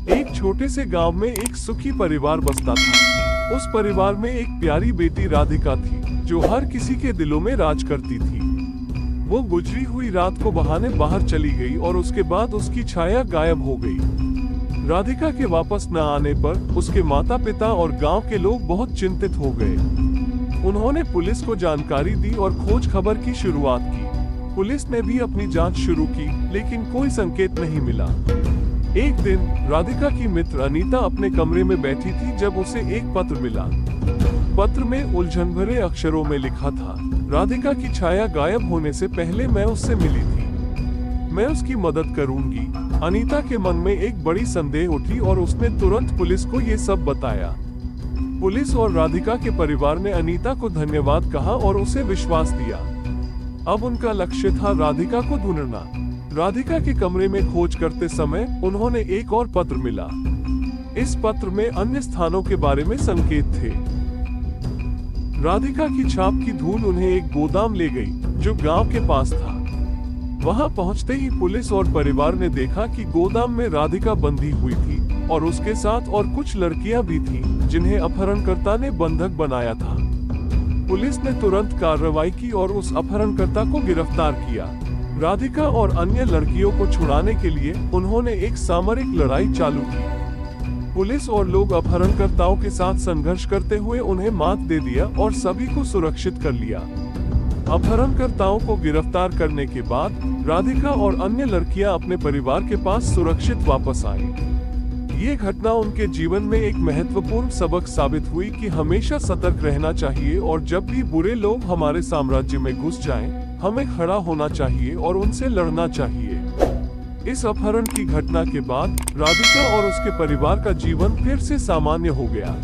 एक छोटे से गांव में एक सुखी परिवार बसता था। उस परिवार में एक प्यारी बेटी राधिका थी, जो हर किसी के दिलों में राज करती थी। वो गुजरी हुई रात को बहाने बाहर चली गई और उसके बाद उसकी छाया गायब हो गई। राधिका के वापस न आने पर उसके माता पिता और गांव के लोग बहुत चिंतित हो गए। उन्होंने पुलिस को जानकारी दी और खोज खबर की शुरुआत की। पुलिस ने भी अपनी जांच शुरू की, लेकिन कोई संकेत नहीं मिला। एक दिन राधिका की मित्र अनीता अपने कमरे में बैठी थी जब उसे एक पत्र मिला। पत्र में उलझन भरे अक्षरों में लिखा था, राधिका की छाया गायब होने से पहले मैं उससे मिली थी, मैं उसकी मदद करूंगी। अनीता के मन में एक बड़ी संदेह उठी और उसने तुरंत पुलिस को ये सब बताया। पुलिस और राधिका के परिवार ने अनीता को धन्यवाद कहा और उसे विश्वास दिया। अब उनका लक्ष्य था राधिका को ढूंढना। राधिका के कमरे में खोज करते समय उन्होंने एक और पत्र मिला। इस पत्र में अन्य स्थानों के बारे में संकेत थे। राधिका की छाप की धूल उन्हें एक गोदाम ले गई, जो गांव के पास था। वहां पहुंचते ही पुलिस और परिवार ने देखा कि गोदाम में राधिका बंधी हुई थी और उसके साथ और कुछ लड़कियां भी थीं, जिन्हें अपहरणकर्ता ने बंधक बनाया था। पुलिस ने तुरंत कार्रवाई की और उस अपहरणकर्ता को गिरफ्तार किया। राधिका और अन्य लड़कियों को छुड़ाने के लिए उन्होंने एक सामरिक लड़ाई चालू की। पुलिस और लोग अपहरणकर्ताओं के साथ संघर्ष करते हुए उन्हें मात दे दिया और सभी को सुरक्षित कर लिया। अपहरणकर्ताओं को गिरफ्तार करने के बाद राधिका और अन्य लड़कियां अपने परिवार के पास सुरक्षित वापस आईं। ये घटना उनके जीवन में एक महत्वपूर्ण सबक साबित हुई कि हमेशा सतर्क रहना चाहिए और जब भी बुरे लोग हमारे साम्राज्य में घुस जाएं, हमें खड़ा होना चाहिए और उनसे लड़ना चाहिए। इस अपहरण की घटना के बाद राधिका और उसके परिवार का जीवन फिर से सामान्य हो गया।